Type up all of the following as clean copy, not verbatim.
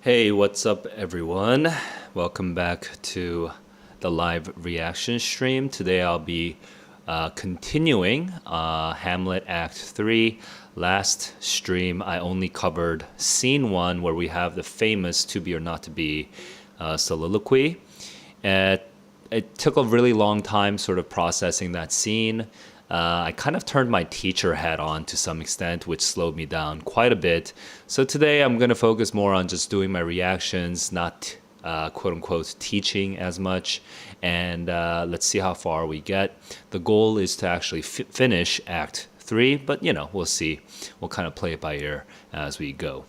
Hey, what's up, everyone? Welcome back to the live reaction stream. Today I'll be continuing Hamlet Act 3. Last stream, I only covered scene 1, where we have the famous to be or not to be soliloquy. It took a really long time sort of processing that scene. I kind of turned my teacher hat on to some extent, which slowed me down quite a bit. So today I'm going to focus more on just doing my reactions, not quote unquote teaching as much. And let's see how far we get. The goal is to actually finish Act 3, but we'll see. We'll kind of play it by ear as we go.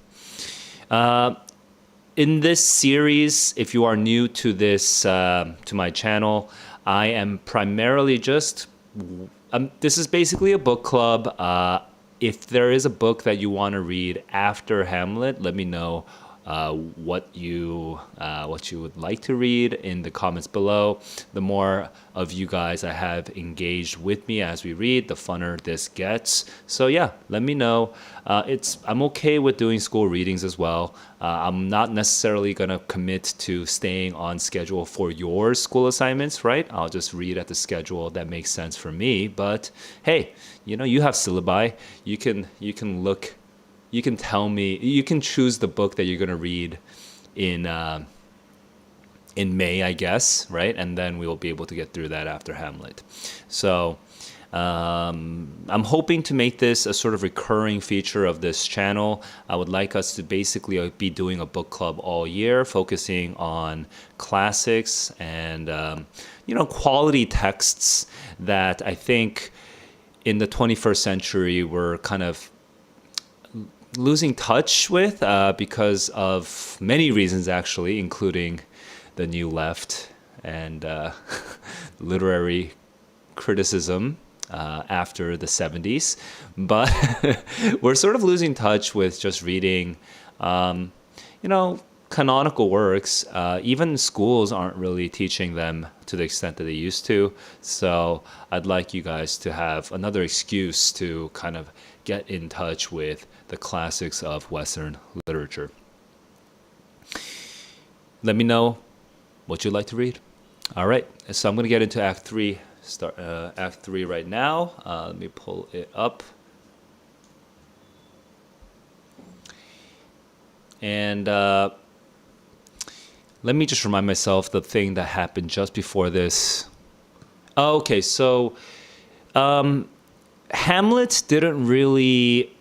In this series, if you are new to this, to my channel, I am primarily just... this is basically a book club. If there is a book that you want to read after Hamlet, let me know what you would like to read in the comments below. The more of you guys I have engaged with me as we read, the funner this gets. So yeah, let me know. I'm okay with doing school readings as well. I'm not necessarily gonna commit to staying on schedule for your school assignments, right? I'll just read at the schedule that makes sense for me. But hey, you have syllabi. You can look. You can tell me, you can choose the book that you're going to read in May, I guess, right? And then we will be able to get through that after Hamlet. So I'm hoping to make this a sort of recurring feature of this channel. I would like us to basically be doing a book club all year, focusing on classics and, quality texts that I think in the 21st century we're kind of losing touch with because of many reasons, actually, including the new left and literary criticism after the 70s. But we're sort of losing touch with just reading, canonical works. Even schools aren't really teaching them to the extent that they used to. So I'd like you guys to have another excuse to kind of get in touch with the classics of Western literature. Let me know what you'd like to read. All right, so I'm going to get into Act 3. Start Act 3 right now. Let me pull it up. And let me just remind myself the thing that happened just before this. Okay, so Hamlet didn't really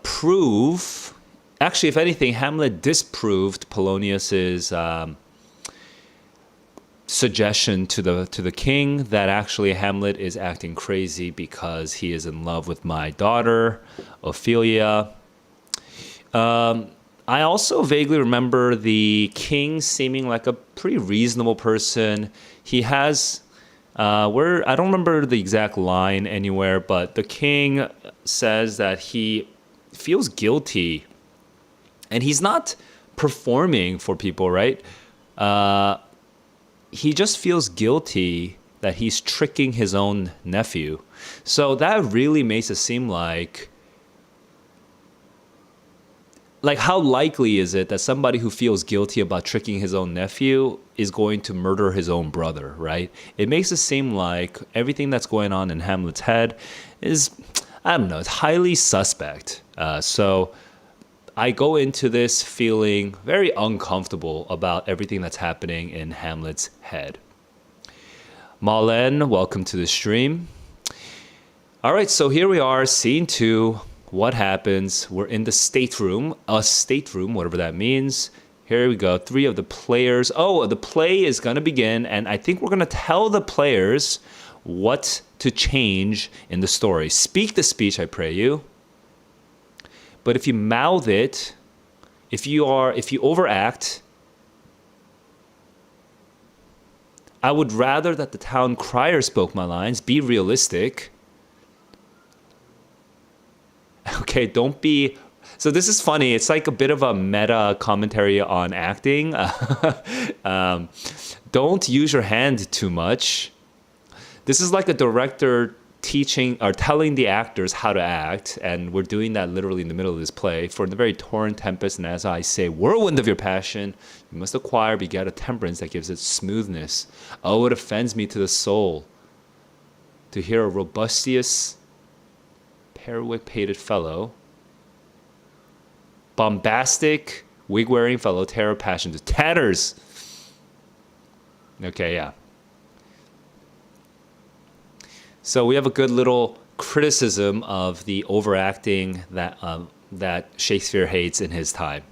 prove... Actually, if anything, Hamlet disproved Polonius's suggestion to the king that actually Hamlet is acting crazy because he is in love with my daughter, Ophelia. I also vaguely remember the king seeming like a pretty reasonable person. He has... I don't remember the exact line anywhere, but the king says that he feels guilty, and he's not performing for people, right? He just feels guilty that he's tricking his own nephew. So that really makes it seem like how likely is it that somebody who feels guilty about tricking his own nephew is going to murder his own brother, right? It makes it seem like everything that's going on in Hamlet's head is, I don't know, it's highly suspect. So I go into this feeling very uncomfortable about everything that's happening in Hamlet's head. Marlene, welcome to the stream. All right, so here we are, scene 2. What happens? We're in the stateroom, whatever that means. Here we go. 3 of the players. Oh, the play is going to begin, and I think we're going to tell the players what to change in the story. Speak the speech, I pray you. But if you mouth it, if you overact, I would rather that the town crier spoke my lines. Be realistic. Okay, don't be... So this is funny. It's like a bit of a meta commentary on acting. Don't use your hand too much. This is like a director teaching or telling the actors how to act, and we're doing that literally in the middle of this play. For the very torrent tempest, and as I say, whirlwind of your passion, you must acquire, beget a temperance that gives it smoothness. Oh, it offends me to the soul to hear a robustious, periwig-pated fellow, bombastic, wig-wearing fellow, tear of passion to tatters. Okay, yeah. So we have a good little criticism of the overacting that Shakespeare hates in his time.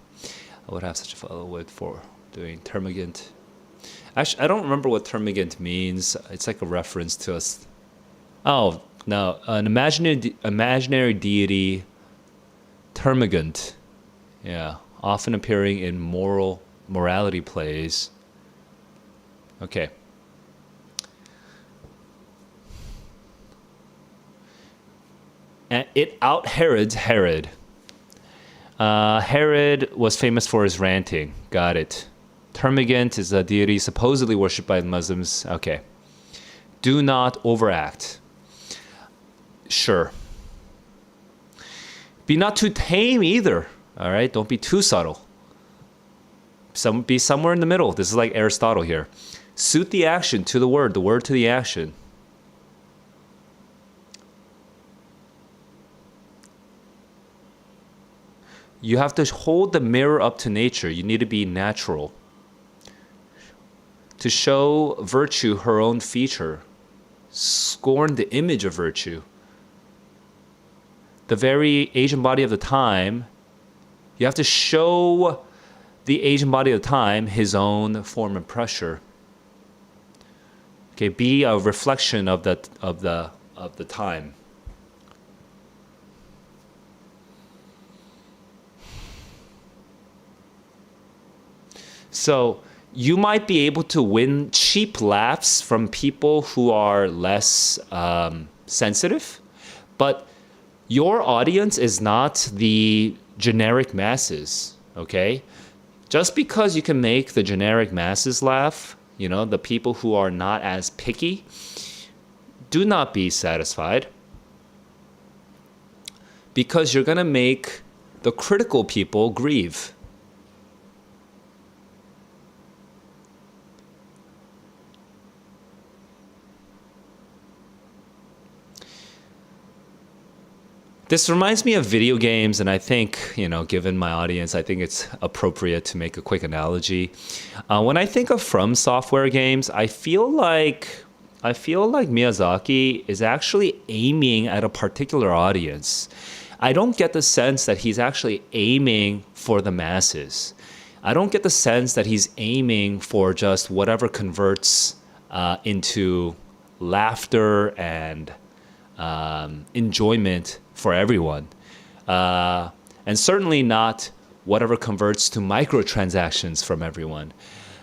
I would have such a fellow wit for doing termagant. Actually, I don't remember what termagant means. It's like a reference to us. Oh, no, an imaginary deity, termagant. Yeah, often appearing in morality plays. Okay. And it out-Herods Herod. Herod was famous for his ranting. Got it. Termagant is a deity supposedly worshipped by Muslims. Okay. Do not overact. Sure. Be not too tame either. All right? Don't be too subtle. Be somewhere in the middle. This is like Aristotle here. Suit the action to the word to the action. You have to hold the mirror up to nature. You need to be natural. To show virtue her own feature. Scorn the image of virtue. The very Asian body of the time, you have to show the Asian body of the time his own form and pressure. Okay, be a reflection of the time. So you might be able to win cheap laughs from people who are less sensitive, but your audience is not the generic masses, okay? Just because you can make the generic masses laugh, the people who are not as picky, do not be satisfied, because you're going to make the critical people grieve. This reminds me of video games, and I think, given my audience, I think it's appropriate to make a quick analogy. When I think of From Software games, I feel like Miyazaki is actually aiming at a particular audience. I don't get the sense that he's actually aiming for the masses. I don't get the sense that he's aiming for just whatever converts into laughter and enjoyment for everyone, and certainly not whatever converts to microtransactions from everyone.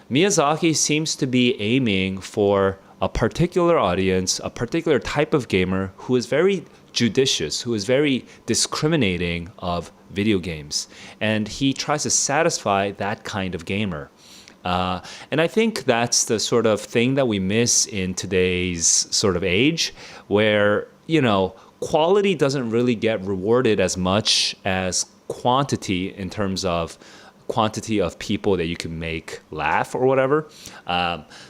Miyazaki seems to be aiming for a particular audience, a particular type of gamer who is very judicious, who is very discriminating of video games, and he tries to satisfy that kind of gamer. And I think that's the sort of thing that we miss in today's sort of age, where quality doesn't really get rewarded as much as quantity, in terms of quantity of people that you can make laugh or whatever.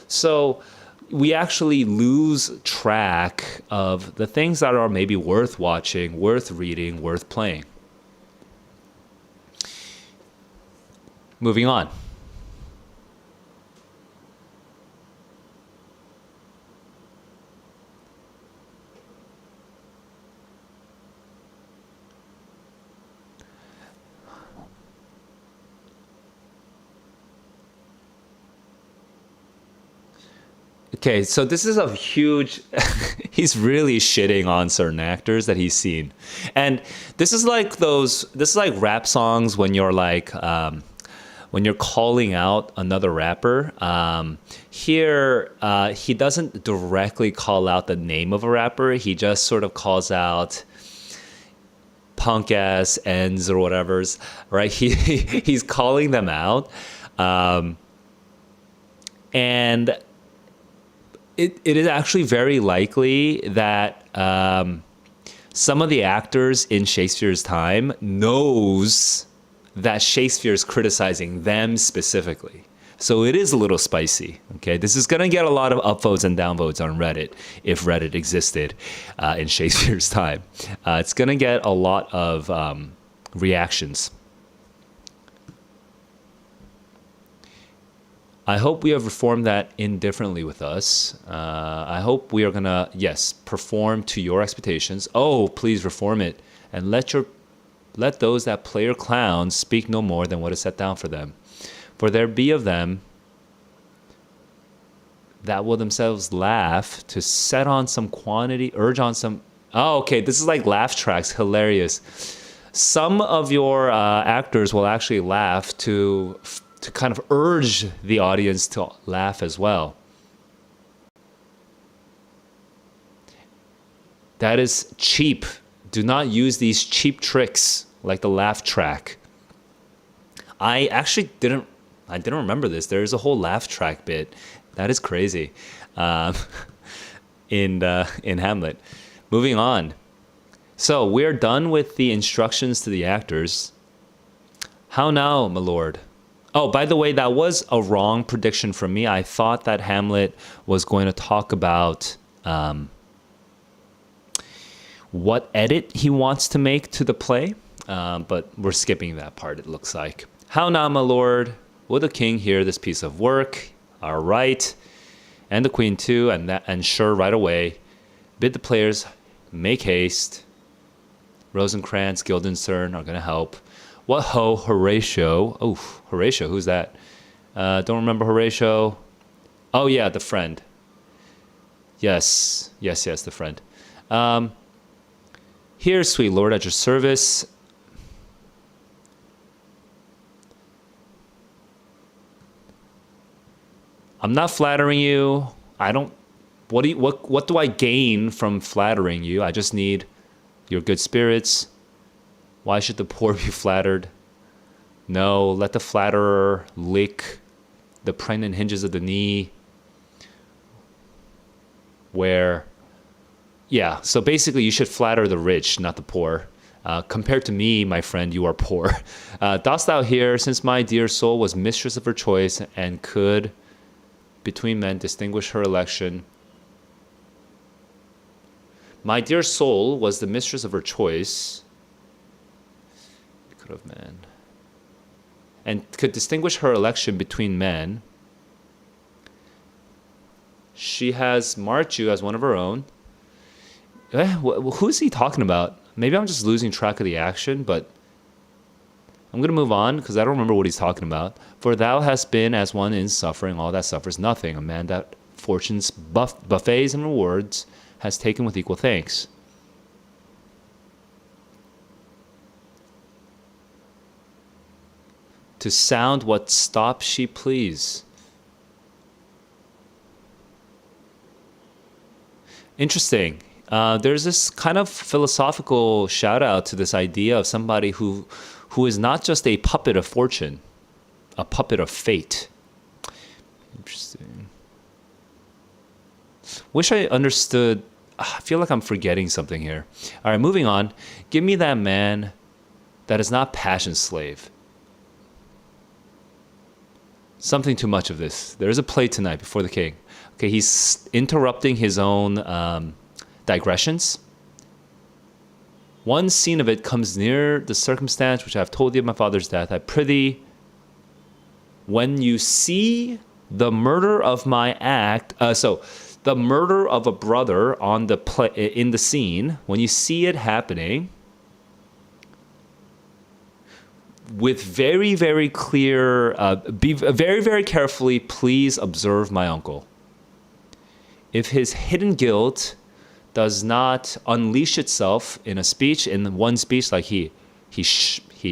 So we actually lose track of the things that are maybe worth watching, worth reading, worth playing. Moving on. Okay, so this is a huge, he's really shitting on certain actors that he's seen. And this is like rap songs when you're when you're calling out another rapper. Here, he doesn't directly call out the name of a rapper. He just sort of calls out punk ass ends or whatever's, right? He's calling them out. And it is actually very likely that some of the actors in Shakespeare's time knows that Shakespeare is criticizing them specifically. So it is a little spicy. Okay, this is gonna get a lot of upvotes and downvotes on Reddit if Reddit existed in Shakespeare's time. It's gonna get a lot of reactions. I hope we have reformed that indifferently with us. I hope we are gonna, yes, perform to your expectations. Oh, please reform it and let those that play your clowns speak no more than what is set down for them. For there be of them that will themselves laugh to set on some quantity, urge on some. Oh, okay, this is like laugh tracks, hilarious. Some of your actors will actually laugh to kind of urge the audience to laugh as well. That is cheap. Do not use these cheap tricks like the laugh track. I actually didn't remember this. There's a whole laugh track bit. That is crazy. In Hamlet. Moving on. So we're done with the instructions to the actors. How now, my lord? Oh, by the way, that was a wrong prediction from me. I thought that Hamlet was going to talk about what edit he wants to make to the play, but we're skipping that part, it looks like. How now, my lord? Will the king hear this piece of work? All right. And the queen too, and sure, right away. Bid the players make haste. Rosencrantz, Guildenstern are going to help. What ho, Horatio. Oh, Horatio, who's that? Don't remember Horatio. Oh, yeah, the friend. Yes, the friend. Here, sweet lord, at your service. I'm not flattering you. I don't. What do I gain from flattering you? I just need your good spirits. Why should the poor be flattered? No, let the flatterer lick the pregnant hinges of the knee. So basically you should flatter the rich, not the poor. Compared to me, my friend, you are poor. Dost thou hear, since my dear soul was mistress of her choice and could between men distinguish her election. My dear soul was the mistress of her choice. Could have man. And could distinguish her election between men. She has marked you as one of her own. Who's he talking about? Maybe I'm just losing track of the action, but I'm going to move on because I don't remember what he's talking about. For thou hast been as one in suffering, all that suffers nothing. A man that fortune's buffets and rewards has taken with equal thanks. To sound what stop she please. Interesting. There's this kind of philosophical shout out to this idea of somebody who is not just a puppet of fortune, a puppet of fate. Interesting. Wish I understood. I feel like I'm forgetting something here. All right, moving on. Give me that man that is not passion's slave. Something too much of this. There is a play tonight before the king. Okay, he's interrupting his own digressions. One scene of it comes near the circumstance which I have told thee of my father's death. I prithee, when you see the murder of my act, the murder of a brother on the in the scene, when you see it happening, with very, very clear, be very, very carefully, please observe my uncle. If his hidden guilt does not unleash itself in a speech, in one speech, like he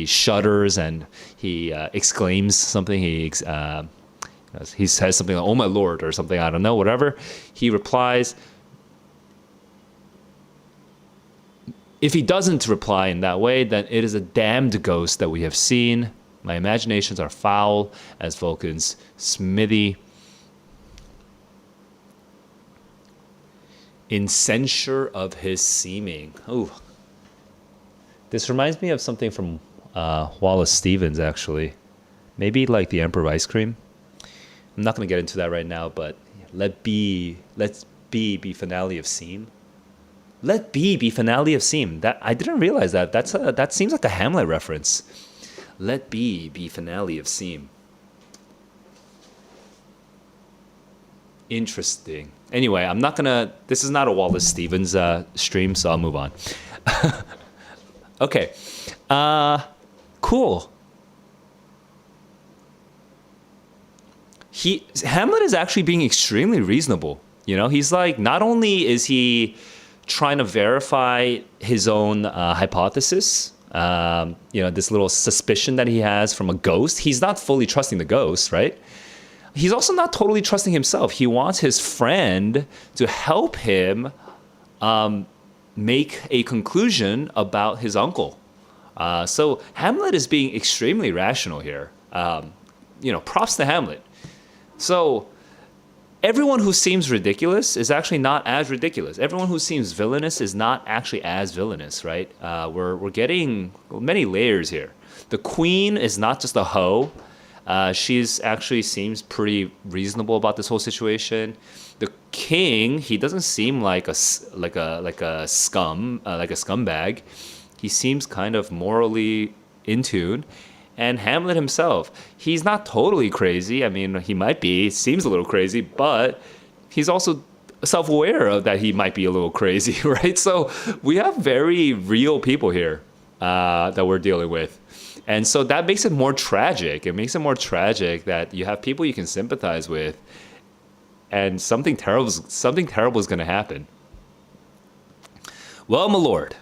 shudders and he exclaims something, he says something like, "Oh my lord," or something, I don't know, whatever. He replies. If he doesn't reply in that way, then it is a damned ghost that we have seen. My imaginations are foul as Vulcan's smithy. In censure of his seeming. Oh, this reminds me of something from Wallace Stevens, actually. Maybe like the Emperor Ice Cream. I'm not going to get into that right now, but let's be finale of seem. Let be finale of seem. That I didn't realize that. That seems like a Hamlet reference. Let be finale of seem. Interesting. Anyway, I'm not gonna. This is not a Wallace Stevens stream, so I'll move on. Okay. Cool. Hamlet is actually being extremely reasonable. You know, he's like, not only is he trying to verify his own hypothesis, this little suspicion that he has from a ghost. He's not fully trusting the ghost, right? He's also not totally trusting himself. He wants his friend to help him make a conclusion about his uncle. So Hamlet is being extremely rational here. Props to Hamlet. So everyone who seems ridiculous is actually not as ridiculous. Everyone who seems villainous is not actually as villainous, right? We're getting many layers here. The queen is not just a hoe. She's actually seems pretty reasonable about this whole situation. The king, he doesn't seem like a scumbag. He seems kind of morally in tune. And Hamlet himself, he's not totally crazy. I mean, he might be. He seems a little crazy, but he's also self-aware of that he might be a little crazy, right? So we have very real people here that we're dealing with. And so that makes it more tragic. It makes it more tragic that you have people you can sympathize with, and something terrible is going to happen. Well, my lord,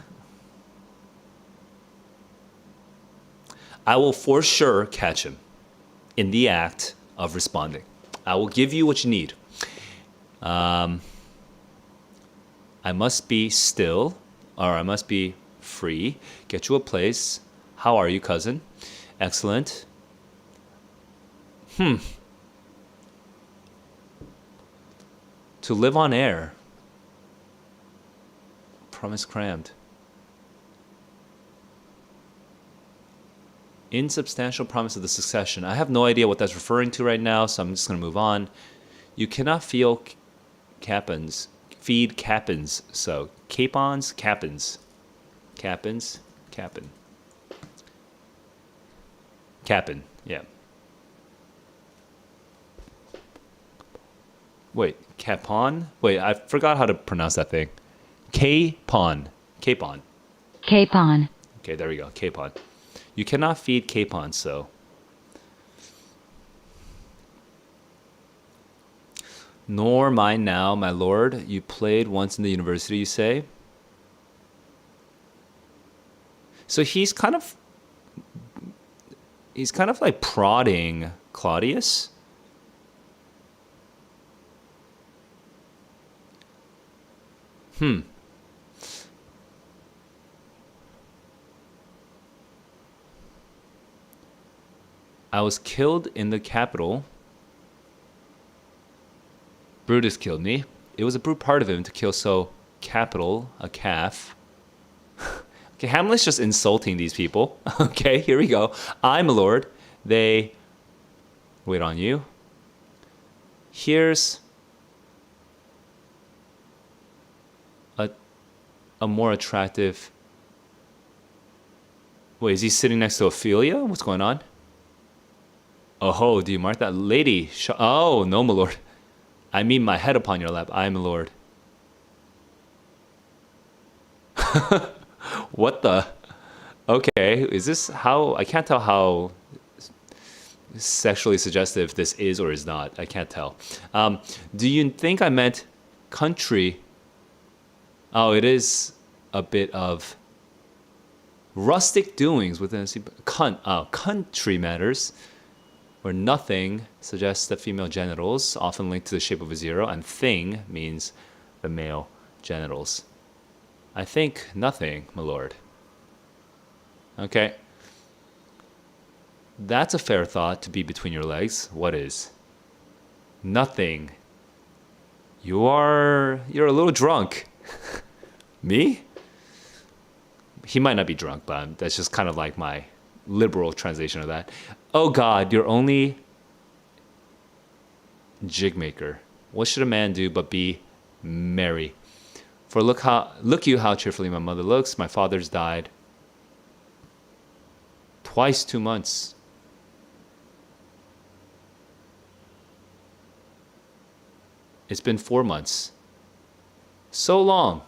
I will for sure catch him in the act of responding. I will give you what you need. I must be still, or I must be free. Get you a place. How are you, cousin? Excellent. To live on air. Promise crammed. Insubstantial promise of the succession. I have no idea what that's referring to right now, so I'm just going to move on. You cannot feel capons. Feed capons. So, capons, capons. Capons, capon. Capon, yeah. Wait, capon? Wait, I forgot how to pronounce that thing. Capon. Capon. Capon. Okay, there we go. Capon. You cannot feed capons, so. Nor mine now, my lord. You played once in the university, you say? So he's kind of like prodding Claudius. I was killed in the capital. Brutus killed me. It was a brute part of him to kill so capital a calf. Okay, Hamlet's just insulting these people. Okay, here we go. I, my lord, they wait on you. Here's a more attractive. Wait, is he sitting next to Ophelia? What's going on? Oh ho, do you mark that lady? Oh, no, my lord. I mean my head upon your lap. I, my lord. What the? Okay, is this how? I can't tell how sexually suggestive this is or is not. I can't tell. Do you think I meant country? Oh, it is a bit of rustic doings within country matters, where nothing suggests the female genitals, often linked to the shape of a zero, and thing means the male genitals. I think nothing, my lord. Okay. That's a fair thought to be between your legs. What is? Nothing. You're a little drunk. Me? He might not be drunk, but that's just kind of like my liberal translation of that. Oh God, you're only jig maker. What should a man do but be merry? For look you how cheerfully my mother looks. My father's died twice 2 months. It's been 4 months. So long.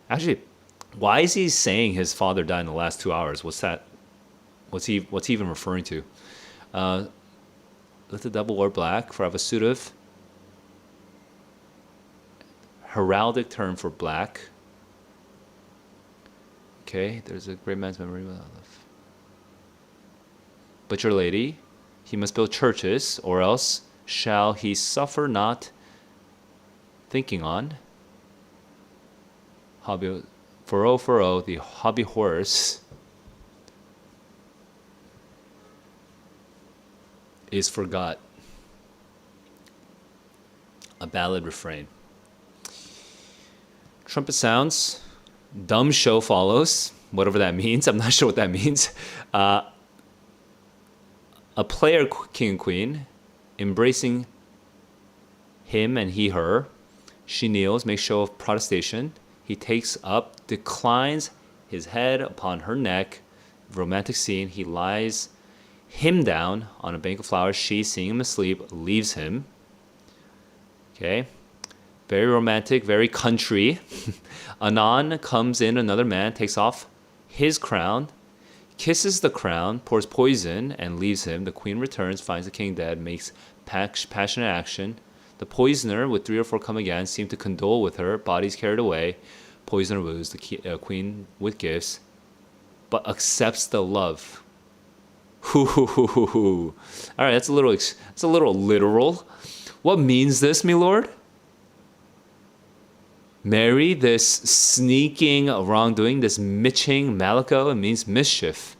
Actually, why is he saying his father died in the last 2 hours? What's that? What's he even referring to? Uh, let the double wear black, for I have a suit of heraldic term for black. Okay, there's a great man's memory. But your lady, he must build churches, or else shall he suffer not thinking on. Hobby, furrow, the hobby horse is forgot. A ballad refrain. Trumpet sounds. Dumb show follows. Whatever that means. I'm not sure what that means. A player, king and queen, embracing him and he, her. She kneels, makes show of protestation. He takes up, declines his head upon her neck. Romantic scene. He lies him down on a bank of flowers. She, seeing him asleep, leaves him. Okay. Very romantic, very country. Anon comes in another man, takes off his crown, kisses the crown, pours poison, and leaves him. The queen returns, finds the king dead, makes passionate action. The poisoner, with 3 or 4 come again, seem to condole with her. Bodies carried away. Poisoner woos the queen with gifts, but accepts the love. All right, that's a little literal. What means this, my lord? Marry this sneaking wrongdoing, this mitching malako, it means mischief.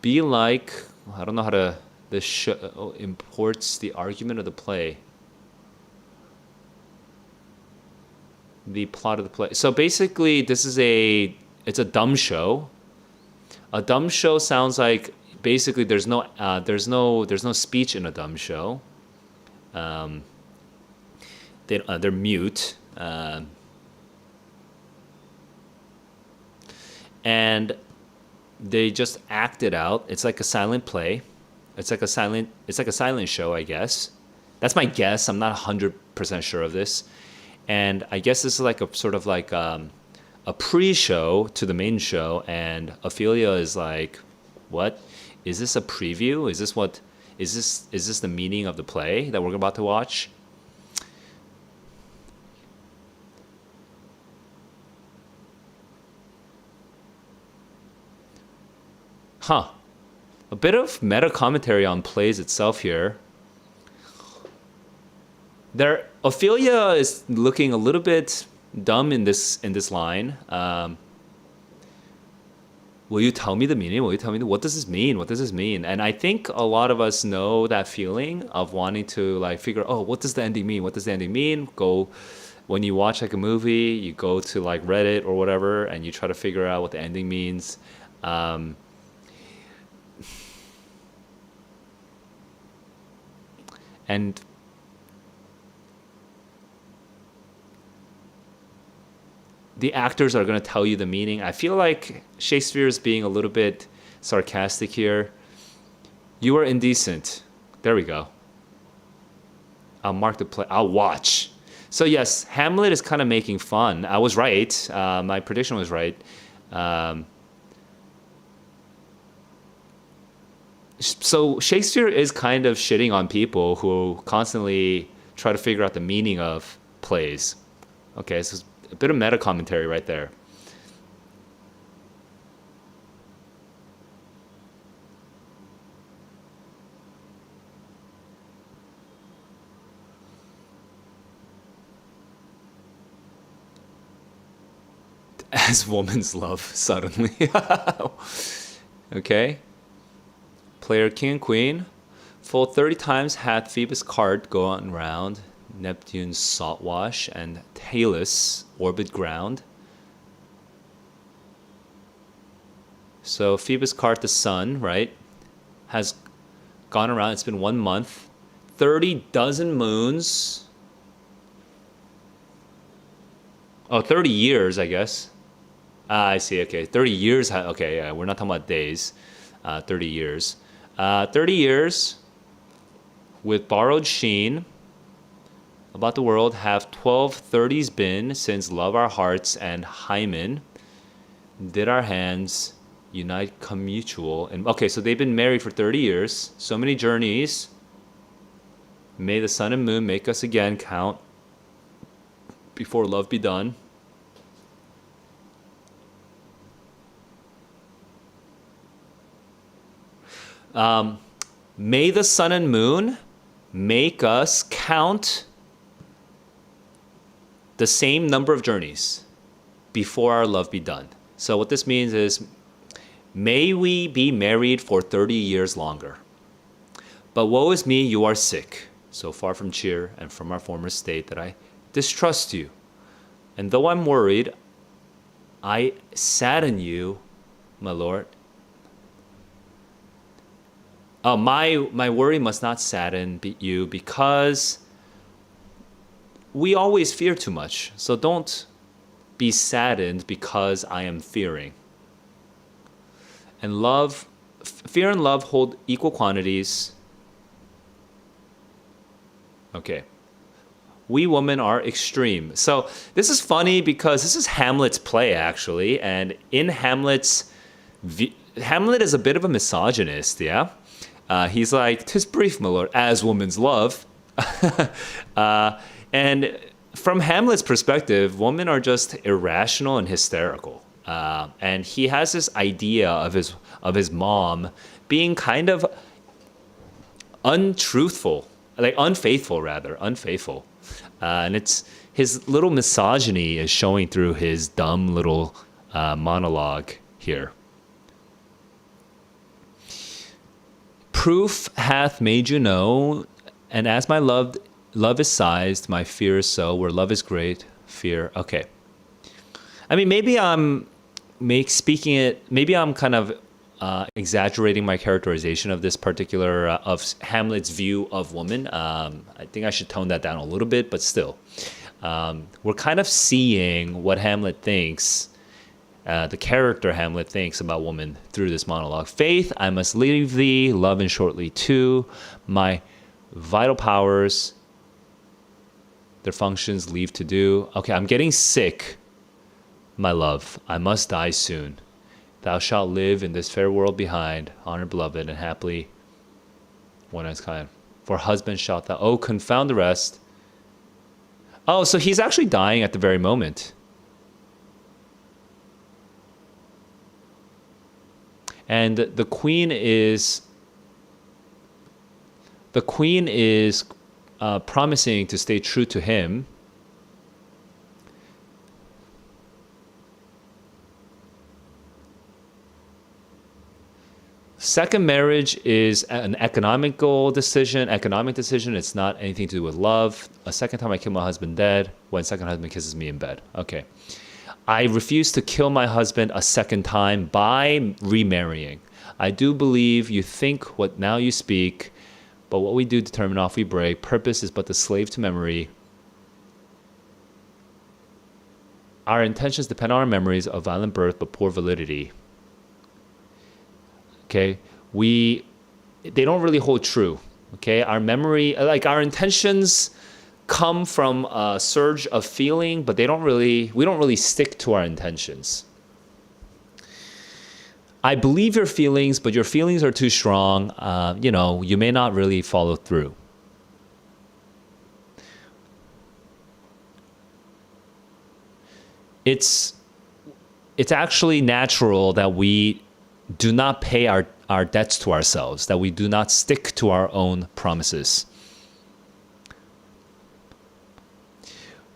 Be like, I don't know how to, this show imports the argument of the play. The plot of the play. So basically, it's a dumb show. A dumb show sounds like basically there's no speech in a dumb show. They're mute, and they just act it out. It's like a silent play. It's like a silent show, I guess. That's my guess. I'm not 100% sure of this, and I guess this is like a sort of like a pre-show to the main show. And Ophelia is like, "What? Is this a preview? Is this what? Is this the meaning of the play that we're about to watch?" Huh. A bit of meta commentary on plays itself here. Ophelia is looking a little bit dumb in this line. Will you tell me the meaning? Will you tell me what does this mean? What does this mean? And I think a lot of us know that feeling of wanting to like figure, oh, what does the ending mean? What does the ending mean? When you watch like a movie, you go to like Reddit or whatever, and you try to figure out what the ending means. And the actors are going to tell you the meaning. I feel like Shakespeare is being a little bit sarcastic here. You are indecent. There we go. I'll mark the play. I'll watch. So yes, Hamlet is kind of making fun. I was right. My prediction was right. So Shakespeare is kind of shitting on people who constantly try to figure out the meaning of plays. Okay, so it's a bit of meta commentary right there. As woman's love suddenly. Okay. Player king and queen. Full 30 times hath Phoebus' cart go on round, Neptune's salt wash, and Talus orbit ground. So Phoebus' cart, the sun, right, has gone around. It's been 1 month. 30 dozen moons. Oh, 30 years, I guess. I see. Okay, 30 years. Okay, yeah, we're not talking about days. 30 years. 30 years with borrowed sheen. About the world have 12 30s been since love our hearts and hymen did our hands unite commutual. And okay, so they've been married for 30 years. So many journeys. May the sun and moon make us again count before love be done. May the sun and moon make us count the same number of journeys before our love be done. So what this means is, may we be married for 30 years longer. But woe is me, you are sick, so far from cheer and from our former state that I distrust you. And though I'm worried, I sadden you, my lord. My worry must not sadden you, because we always fear too much. So don't be saddened because I am fearing. And fear and love hold equal quantities. Okay. We women are extreme. So this is funny because this is Hamlet's play, actually. And in Hamlet is a bit of a misogynist, yeah? He's like, "'Tis brief, my lord, as woman's love." And from Hamlet's perspective, women are just irrational and hysterical. And he has this idea of his mom being kind of unfaithful. And it's his little misogyny is showing through his dumb little monologue here. Proof hath made you know, and as my love is sized, my fear is so. Where love is great, fear. Okay. I mean, maybe I'm kind of exaggerating my characterization of this particular of Hamlet's view of woman. I think I should tone that down a little bit, but still, we're kind of seeing what Hamlet thinks. The character Hamlet thinks about woman through this monologue. Faith, I must leave thee, love and shortly too. My vital powers, their functions leave to do. Okay, I'm getting sick, my love. I must die soon. Thou shalt live in this fair world behind, honored, beloved, and happily one as kind. For husband shalt thou, oh, confound the rest. Oh, so he's actually dying at the very moment. And the queen is promising to stay true to him. Second marriage is an economic decision. It's not anything to do with love. A second time I kill my husband dead when second husband kisses me in bed. Okay. I refuse to kill my husband a second time by remarrying. I do believe you think what now you speak, but what we do determine off we break. Purpose is but the slave to memory. Our intentions depend on our memories of violent birth, but poor validity. Okay, they don't really hold true. Okay, our memory, like our intentions, come from a surge of feeling, but we don't really stick to our intentions. I believe your feelings, but your feelings are too strong. You may not really follow through. It's actually natural that we do not pay our debts to ourselves, that we do not stick to our own promises.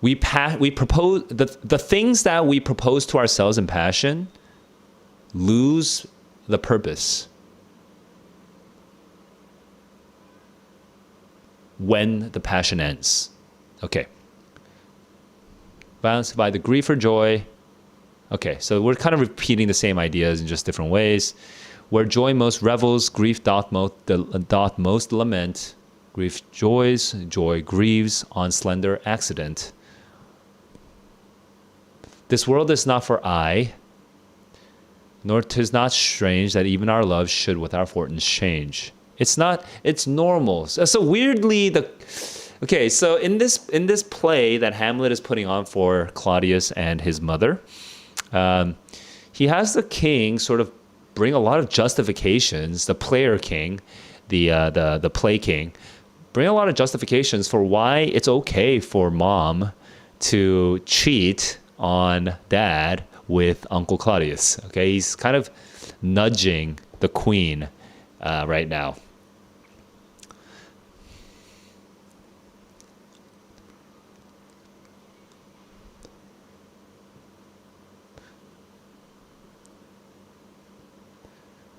We propose the things that we propose to ourselves in passion lose the purpose. when the passion ends. Okay. Balanced by the grief or joy. Okay, so we're kind of repeating the same ideas in just different ways. Where joy most revels, grief doth most lament. Grief joys, joy grieves on slender accident. This world is not for aye, nor 'tis not strange that even our love should with our fortunes change. It's not, it's normal. So weirdly, okay, so in this play that Hamlet is putting on for Claudius and his mother, he has the king sort of bring a lot of justifications, the player king, the play king, bring a lot of justifications for why it's okay for mom to cheat on dad with Uncle Claudius. Okay, he's kind of nudging the queen right now.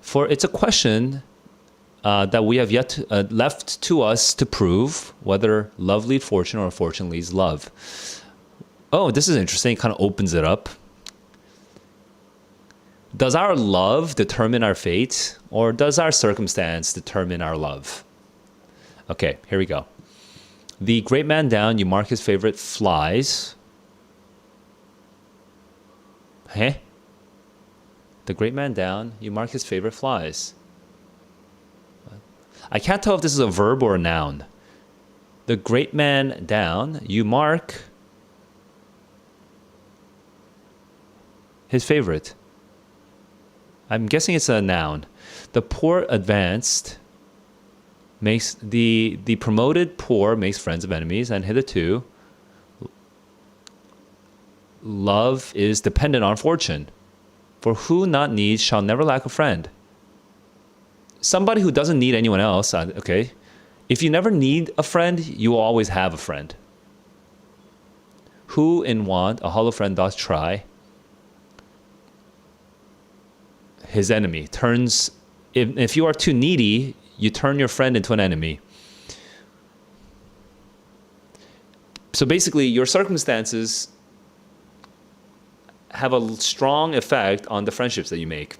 For it's a question that we have yet left to us to prove whether love leads fortune or fortune leads love. Oh, this is interesting. It kind of opens it up. Does our love determine our fate, or does our circumstance determine our love? Okay, here we go. The great man down, you mark his favorite flies. Huh? The great man down, you mark his favorite flies. I can't tell if this is a verb or a noun. The great man down, you mark his favorite. I'm guessing it's a noun. The poor advanced makes the promoted poor makes friends of enemies, and hitherto love is dependent on fortune. For who not needs shall never lack a friend. Somebody who doesn't need anyone else, okay? If you never need a friend, you will always have a friend. Who in want a hollow friend doth try, his enemy turns. If you are too needy, you turn your friend into an enemy. So basically, your circumstances have a strong effect on the friendships that you make.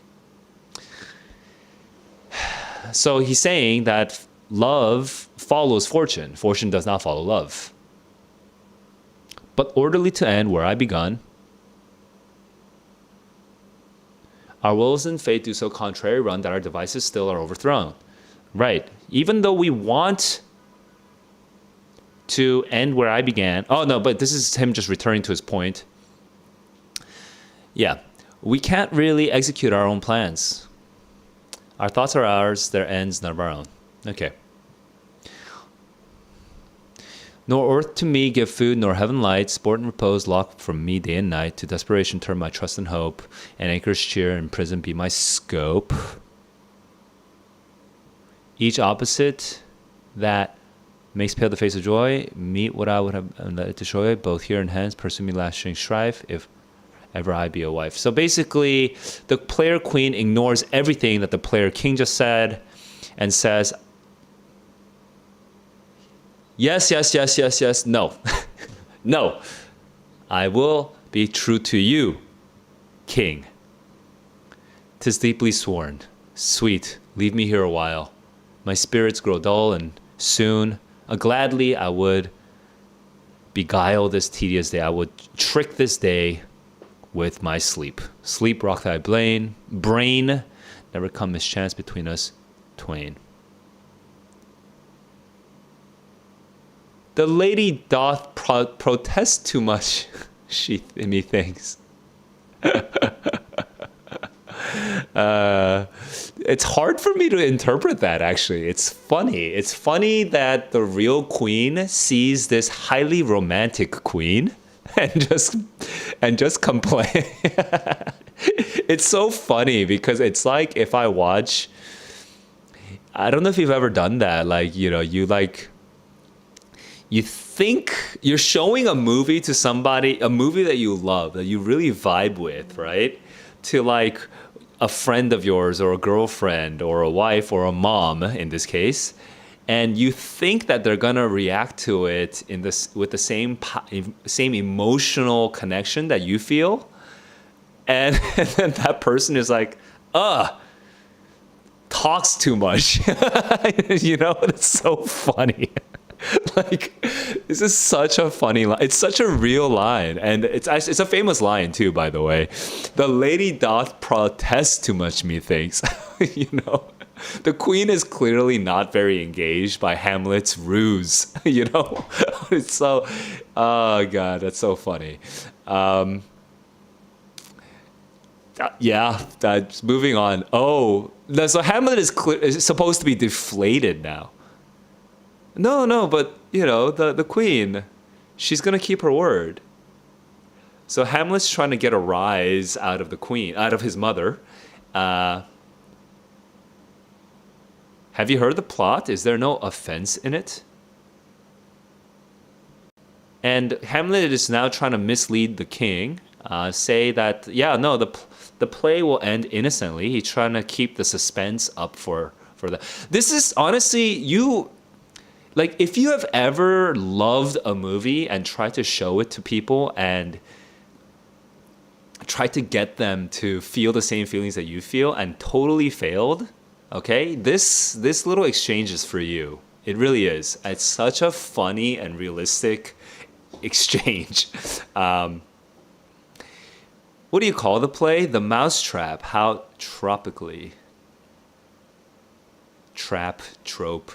So he's saying that love follows fortune. Fortune does not follow love. But orderly to end where I begun, our wills and fate do so contrary run that our devices still are overthrown. Right. Even though we want to end where I began. Oh, no, but this is him just returning to his point. Yeah, we can't really execute our own plans. Our thoughts are ours, their ends none of our own. Okay. Nor earth to me give food, nor heaven light, sport and repose lock from me day and night. To desperation turn my trust and hope, and anchor's cheer in prison be my scope. Each opposite that makes pale the face of joy, meet what I would have let it destroy, both here and hence, pursue me lasting strife, if ever I be a wife. So basically, the player queen ignores everything that the player king just said and says, yes, yes, yes, yes, yes, no. No. I will be true to you, king. 'Tis deeply sworn. Sweet, leave me here a while. My spirits grow dull, and soon, gladly I would beguile this tedious day. I would trick this day with my sleep. Sleep rock thy brain, never come mischance between us twain. The lady doth protest too much, she methinks. It's hard for me to interpret that, actually. It's funny. It's funny that the real queen sees this highly romantic queen and just complain. It's so funny because it's like if I watch, I don't know if you've ever done that, like, you know, you think you're showing a movie to somebody, a movie that you love, that you really vibe with, right? To like a friend of yours or a girlfriend or a wife or a mom in this case, and you think that they're gonna react to it in this with the same emotional connection that you feel, and, and then that person is like, talks too much. You know, it's so funny. Like, this is such a funny line. It's such a real line, and it's a famous line too, by the way. The lady doth protest too much, methinks. You know, the queen is clearly not very engaged by Hamlet's ruse. You know, it's so. Oh god, that's so funny. Yeah, that's moving on. Oh, so Hamlet is supposed to be deflated now. No, no, but you know, the queen, she's gonna keep her word. So Hamlet's trying to get a rise out of the queen, out of his mother. Have you heard the plot? Is there no offense in it? And Hamlet is now trying to mislead the king, say that, yeah, no, the play will end innocently. He's trying to keep the suspense up for that. This is honestly, like, if you have ever loved a movie and tried to show it to people and tried to get them to feel the same feelings that you feel and totally failed, okay, this little exchange is for you. It really is. It's such a funny and realistic exchange. What do you call the play? The Mousetrap. How tropically. Trope.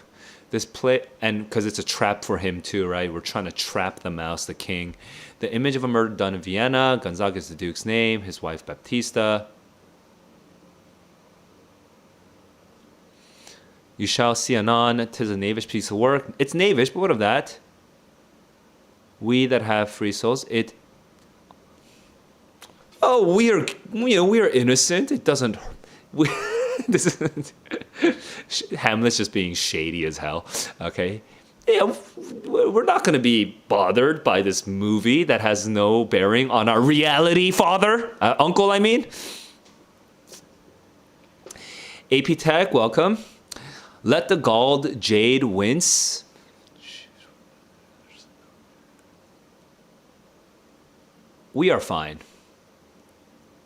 This play, and because it's a trap for him too, right? We're trying to trap the mouse, the king. The image of a murder done in Vienna. Gonzaga is the duke's name. His wife Baptista. You shall see anon. 'Tis a knavish piece of work. It's knavish, but what of that? We that have free souls. We are innocent. It doesn't. This is Hamlet's just being shady as hell. Okay, yeah, we're not going to be bothered by this movie that has no bearing on our reality, uncle. I mean, AP Tech, welcome. Let the galled jade wince. We are fine.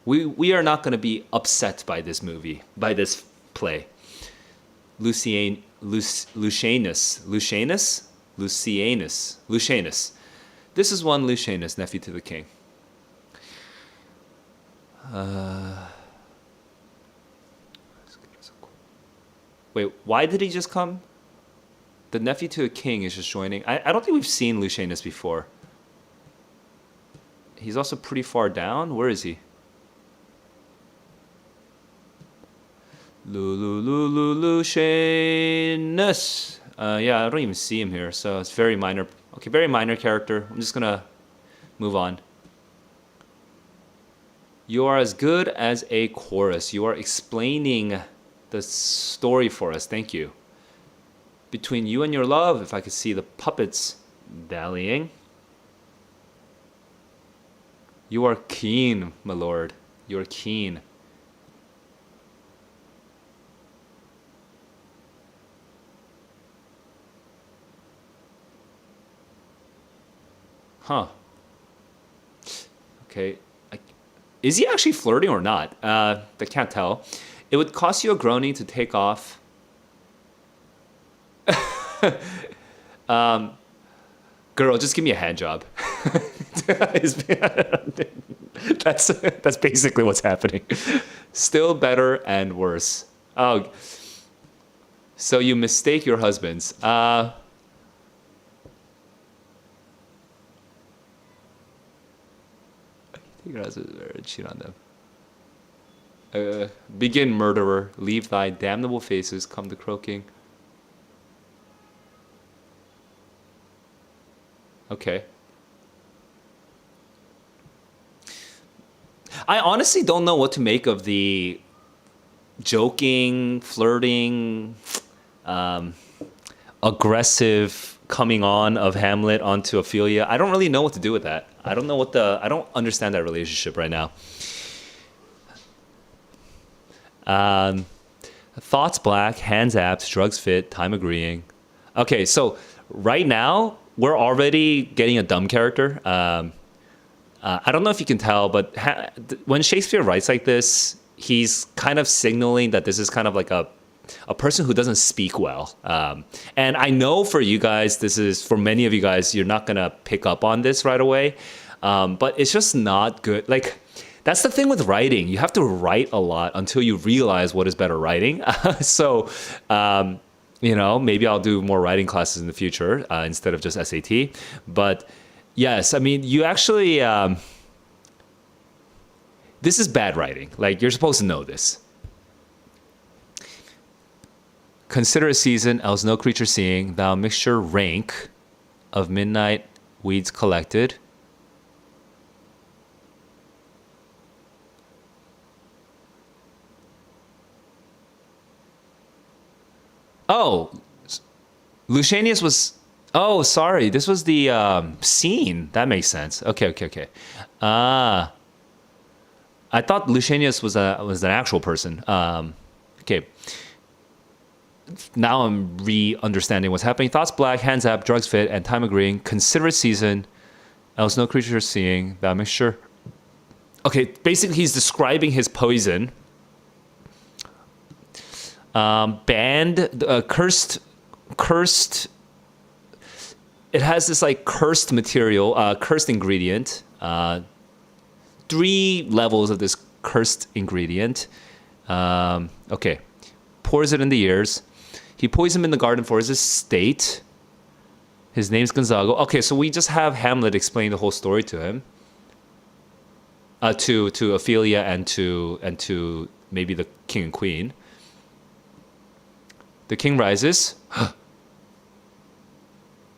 We are not going to be upset by this movie, by this play. Lucianus. This is one Lucianus, nephew to the king. Wait, why did he just come? The nephew to the king is just joining. I don't think we've seen Lucianus before. He's also pretty far down. Where is he? Lucianus. Yeah, I don't even see him here, so it's very minor. Okay, very minor character. I'm just gonna move on. You are as good as a chorus. You are explaining the story for us. Thank you. Between you and your love, if I could see the puppets dallying. You are keen, my lord. You are keen. Huh. Okay. Is he actually flirting or not? I can't tell. It would cost you a groaning to take off. Girl, just give me a hand job. That's basically what's happening. Still better and worse. Oh, so you mistake your husbands. Your husband cheat on them. Begin, murderer. Leave thy damnable faces. Come to croaking. Okay. I honestly don't know what to make of the joking, flirting, aggressive coming on of Hamlet onto Ophelia. I don't really know what to do with that. I don't understand that relationship right now. Thoughts black, hands apt, drugs fit, time agreeing. Okay, so right now we're already getting a dumb character. I don't know if you can tell, but when Shakespeare writes like this, he's kind of signaling that this is kind of like a person who doesn't speak well. And I know for you guys, this is for many of you guys, you're not gonna pick up on this right away. But it's just not good. Like that's the thing with writing. You have to write a lot until you realize what is better writing. So, maybe I'll do more writing classes in the future instead of just SAT. But yes, I mean, you actually, this is bad writing. Like you're supposed to know this. Consider a season, else no creature seeing, thou mixture rank of midnight weeds collected. Oh, Lucanius was. Oh, sorry. This was the scene. That makes sense. Okay, okay, okay. Ah, I thought Lucanius was an actual person. Okay. Now I'm re-understanding what's happening. Thoughts black, hands up, drugs fit, and time agreeing. Considerate season, else no creature seeing. That mixture. Okay, basically he's describing his poison. Banned, cursed. It has this like cursed material, cursed ingredient. 3 levels of this cursed ingredient. Okay, pours it in the ears. He poisoned him in the garden for his estate. His name's Gonzago. Okay, so we just have Hamlet explain the whole story to him. To Ophelia and to maybe the king and queen. The king rises.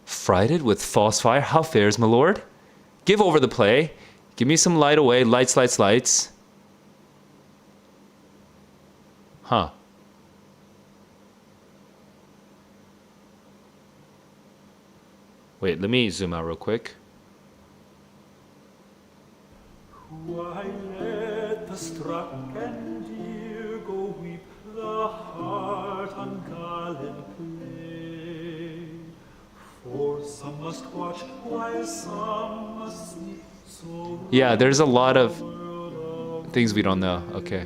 Frighted with false fire. How fares, my lord? Give over the play. Give me some light away. Lights, lights, lights. Huh. Wait, let me zoom out real quick. Why let the struck and dear go weep the heart ungallant play? For some must watch while some must sleep. So yeah, there's a lot of things we don't know. Okay.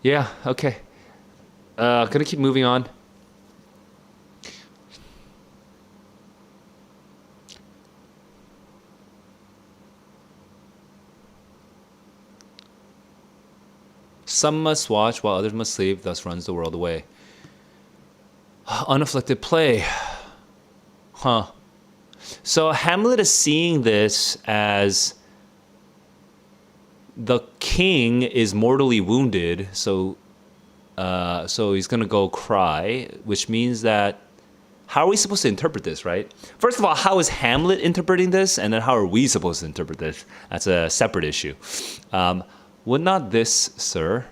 Yeah, okay. Gonna keep moving on. Some must watch while others must sleep, thus runs the world away. Unafflicted play. Huh. So Hamlet is seeing this as the king is mortally wounded, so he's gonna go cry, which means that how are we supposed to interpret this, right? First of all, how is Hamlet interpreting this, and then how are we supposed to interpret this? That's a separate issue. Would not this, sir,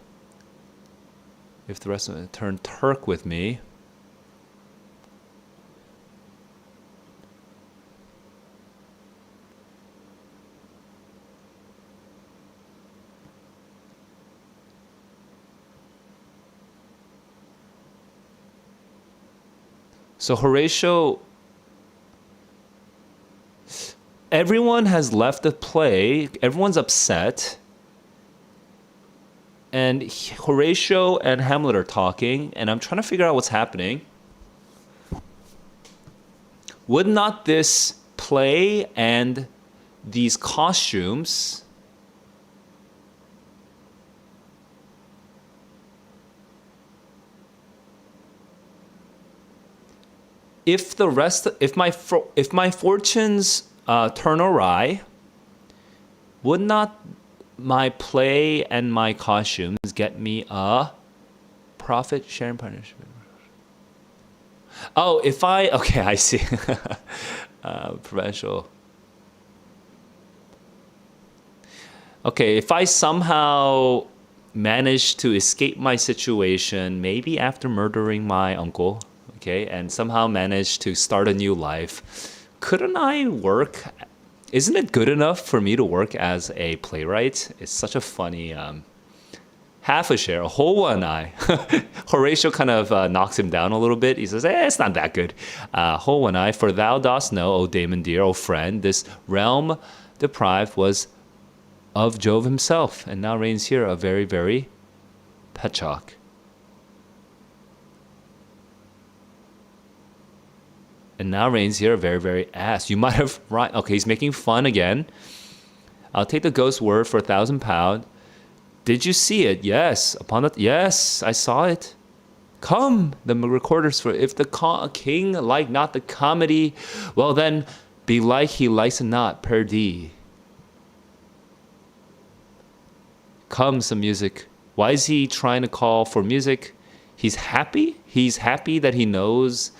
if the rest of it turn Turk with me? So Horatio, everyone has left the play. Everyone's upset. And Horatio and Hamlet are talking, and I'm trying to figure out what's happening. Would not this play and these costumes if my fortunes turn awry, would not my play and my costumes get me a profit sharing partnership? Oh, okay, I see. Provincial. Okay, if I somehow manage to escape my situation, maybe after murdering my uncle, okay, and somehow manage to start a new life, couldn't I work? Isn't it good enough for me to work as a playwright? It's such a funny half a share, a whole one eye. Horatio kind of knocks him down a little bit. He says, it's not that good. Whole one eye, for thou dost know, O Damon dear, O friend, this realm deprived was of Jove himself, and now reigns here a very, very Petchock. And now reigns here a very, very ass. You might have right. Okay, he's making fun again. I'll take the ghost's word for £1,000. Did you see it? Yes. Yes, I saw it. Come, the recorders for if the king like not the comedy, well then, belike he likes it not, perdie. Come, some music. Why is he trying to call for music? He's happy. He's happy that he knows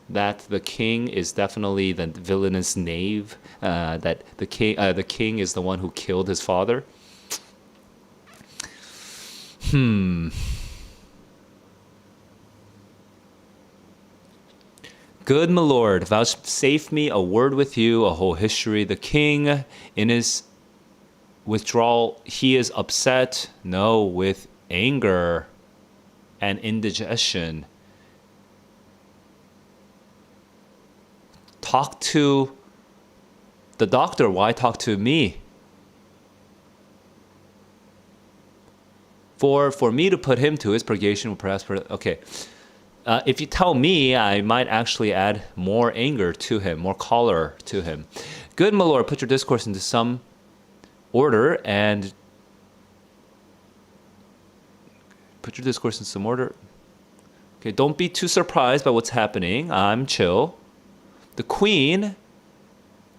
that the king is definitely the villainous knave. That the king is the one who killed his father. Good my lord, vouchsafe me a word with you, a whole history. The king, in his withdrawal, he is upset. No, with anger and indigestion. Talk to the doctor. Why talk to me? For me to put him to his purgation, perhaps. Okay. If you tell me, I might actually add more anger to him, more choler to him. Good, my lord, put your discourse into some order and put your discourse in some order. Okay, don't be too surprised by what's happening. I'm chill. The queen,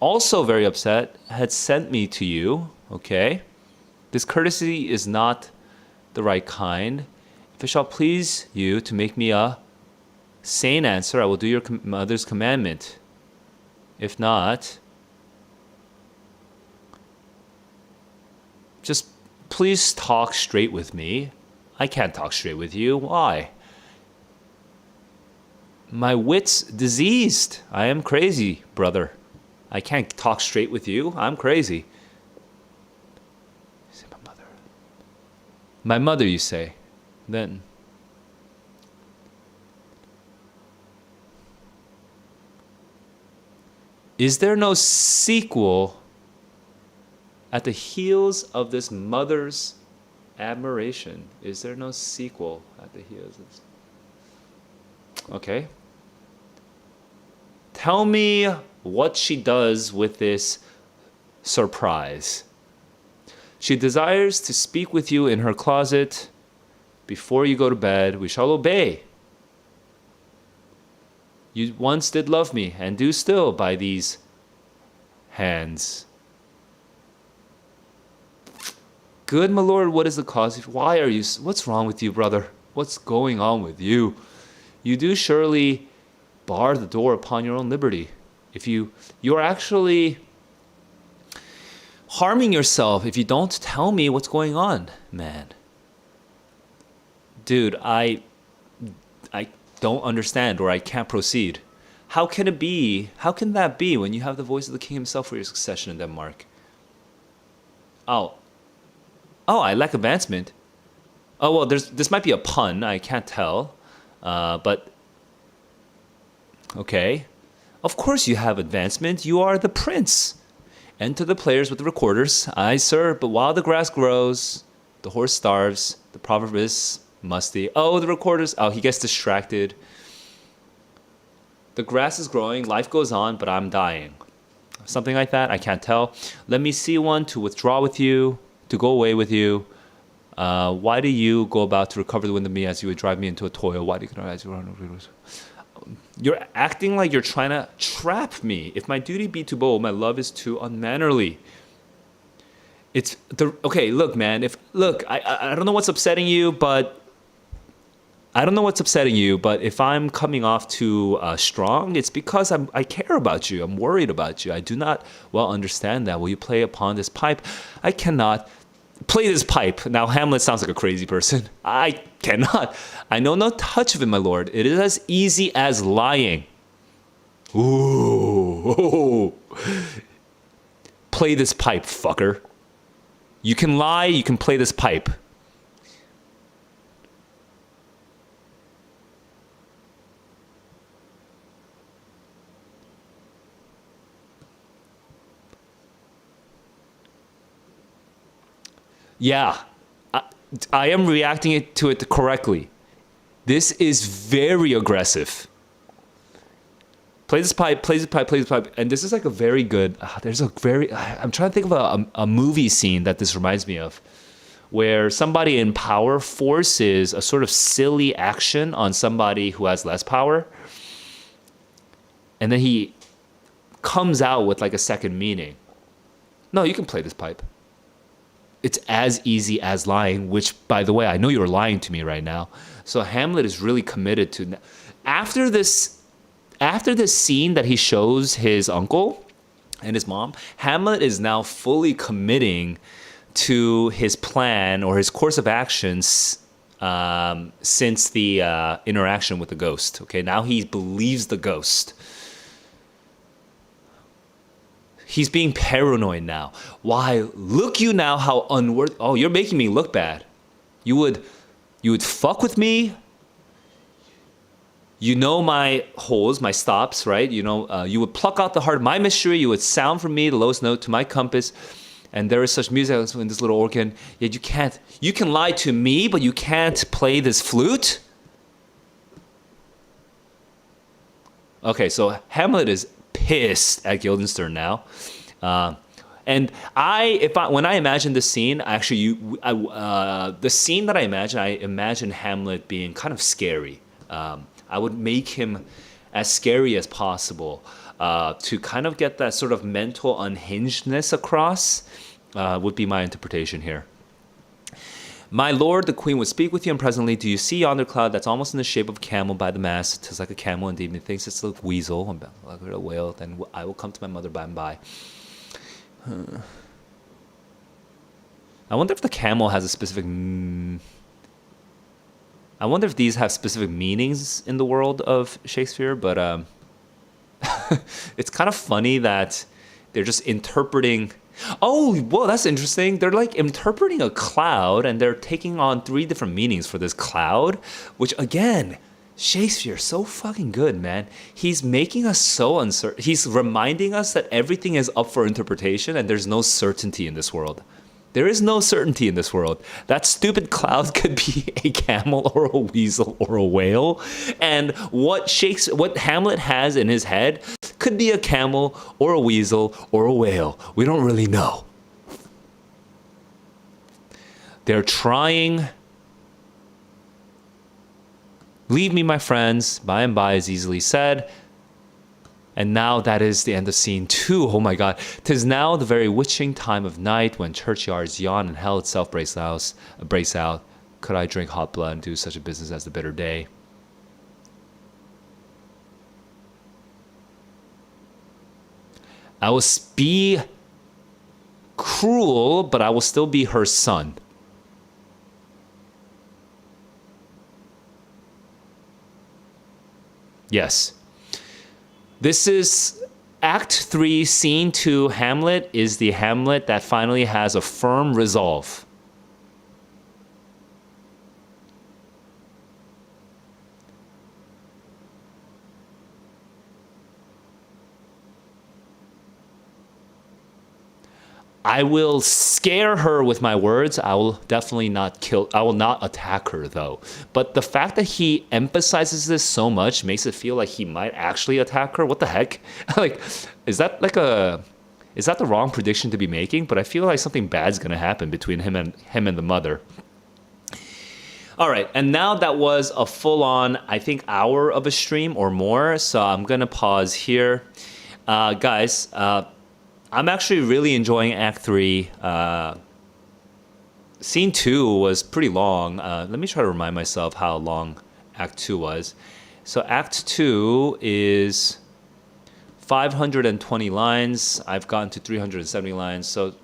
also very upset, had sent me to you. Okay, this courtesy is not the right kind. If it shall please you to make me a sane answer, I will do your mother's commandment. If not, just please talk straight with me. I can't talk straight with you. Why? My wit's diseased. I am crazy, brother. I can't talk straight with you. I'm crazy. You say my mother. My mother, you say. Then is there no sequel at the heels of this mother's admiration? Is there no sequel at the heels of this? Okay. Tell me what she does with this surprise. She desires to speak with you in her closet before you go to bed. We shall obey. You once did love me, and do still by these hands. Good, my lord, what is the cause? Why are you... What's wrong with you, brother? What's going on with you? You do surely bar the door upon your own liberty. If you are actually harming yourself if you don't tell me what's going on, man. Dude, I don't understand, or I can't proceed. How can it be? How can that be when you have the voice of the king himself for your succession in Denmark? Oh, I lack advancement. Oh, well, this might be a pun. I can't tell. But, okay. Of course you have advancement. You are the prince. And to the players with the recorders, aye, sir, but while the grass grows, the horse starves. The proverb is musty. Oh, the recorders. Oh, he gets distracted. The grass is growing, life goes on, but I'm dying. Something like that. I can't tell. Let me see one to withdraw with you, to go away with you. Why do you go about to recover the wind of me as you would drive me into a toil? Why do you as you run? You're acting like you're trying to trap me. If my duty be too bold, my love is too unmannerly. Okay. Look, man. I don't know what's upsetting you, but if I'm coming off too strong, it's because I care about you. I'm worried about you. I do not well understand that. Will you play upon this pipe? I cannot play this pipe. Now, Hamlet sounds like a crazy person. I cannot. I know no touch of it, my lord. It is as easy as lying. Ooh. Play this pipe, fucker. You can lie, you can play this pipe. Yeah, I, I am reacting to it correctly. This is very aggressive. Play this pipe, play this pipe, play this pipe. And this is like a very good, there's a very, I'm trying to think of a movie scene that this reminds me of, where somebody in power forces a sort of silly action on somebody who has less power. And then he comes out with like a second meaning. No, you can play this pipe. It's as easy as lying, which, by the way, I know you're lying to me right now. So Hamlet is really committed to, after this scene that he shows his uncle and his mom, Hamlet is now fully committing to his plan or his course of actions since the interaction with the ghost. Okay, now he believes the ghost. He's being paranoid now. Why? Look you now how unworthy. Oh, you're making me look bad. You would fuck with me. You know my holes, my stops, right? You know, you would pluck out the heart of my mystery. You would sound for me the lowest note to my compass. And there is such music in this little organ. Yet you can't. You can lie to me, but you can't play this flute. Okay, so Hamlet is pissed at Guildenstern now, and when I imagine this scene, actually, the scene that I imagine Hamlet being kind of scary. I would make him as scary as possible to kind of get that sort of mental unhingedness across. Would be my interpretation here. My lord, the queen would speak with you, and presently, do you see yonder cloud that's almost in the shape of a camel by the mast? 'Tis like a camel indeed, methinks it's a weasel, like a whale, then I will come to my mother by and by. I wonder if the camel has a specific... I wonder if these have specific meanings in the world of Shakespeare, but it's kind of funny that they're just interpreting... Oh, whoa, that's interesting. They're like interpreting a cloud and they're taking on 3 different meanings for this cloud, which again, Shakespeare, so fucking good, man. He's making us so uncertain. He's reminding us that everything is up for interpretation and there's no certainty in this world. There is no certainty in this world. That stupid cloud could be a camel or a weasel or a whale. And what Hamlet has in his head could be a camel or a weasel or a whale. We don't really know. They're trying. Leave me, my friends. By and by is easily said. And now that is the end of scene 2. Oh my God. 'Tis now the very witching time of night when churchyards yawn and hell itself breaks out. Could I drink hot blood and do such a business as the bitter day? I will be cruel, but I will still be her son. Yes. This is Act 3, Scene 2, Hamlet is the Hamlet that finally has a firm resolve. I will scare her with my words. I will definitely not kill. I will not attack her, though. But the fact that he emphasizes this so much makes it feel like he might actually attack her. What the heck? Like, is that the wrong prediction to be making? But I feel like something bad's gonna happen between him and the mother. All right, and now that was a full-on, I think, hour of a stream or more. So I'm gonna pause here, guys. I'm actually really enjoying Act 3. Scene 2 was pretty long. Let me try to remind myself how long Act 2 was. So Act 2 is 520 lines. I've gotten to 370 lines. So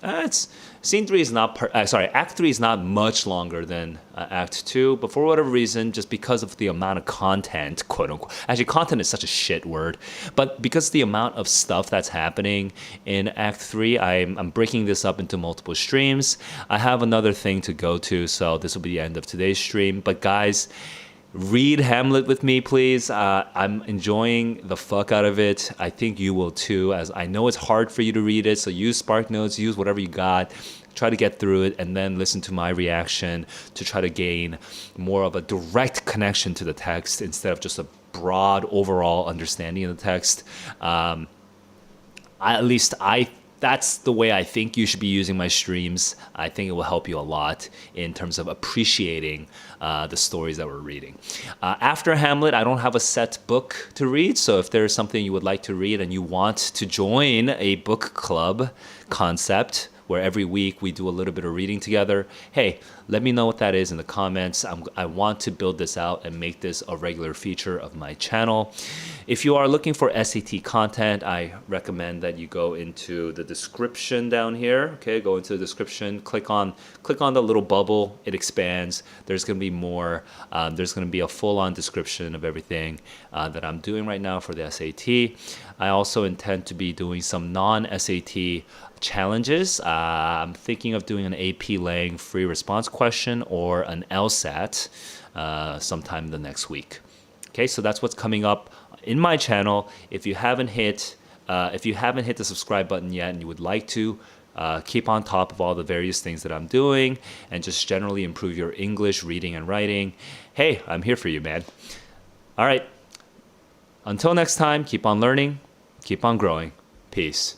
Scene 3 is not... Act 3 is not much longer than Act 2. But for whatever reason, just because of the amount of content, quote unquote... Actually, content is such a shit word. But because of the amount of stuff that's happening in Act 3, I'm breaking this up into multiple streams. I have another thing to go to, so this will be the end of today's stream. But guys... read Hamlet with me, please. I'm enjoying the fuck out of it. I think you will too, as I know it's hard for you to read it, so use SparkNotes, use whatever you got. try to get through it, and then listen to my reaction to try to gain more of a direct connection to the text instead of just a broad overall understanding of the text. At least that's the way I think you should be using my streams. I think it will help you a lot in terms of appreciating the stories that we're reading. After Hamlet, I don't have a set book to read, so if there's something you would like to read and you want to join a book club concept where every week we do a little bit of reading together, hey, let me know what that is in the comments. I want to build this out and make this a regular feature of my channel. If you are looking for SAT content, I recommend that you go into the description down here. Okay, go into the description, click on the little bubble, it expands. There's going to be more. There's going to be a full-on description of everything that I'm doing right now for the SAT. I also intend to be doing some non-SAT challenges. I'm thinking of doing an AP Lang free response question or an LSAT sometime the next week. Okay, so that's what's coming up in my channel. If you haven't hit the subscribe button yet and you would like to keep on top of all the various things that I'm doing and just generally improve your English reading and writing, hey, I'm here for you, man. All right. Until next time, keep on learning, keep on growing. Peace.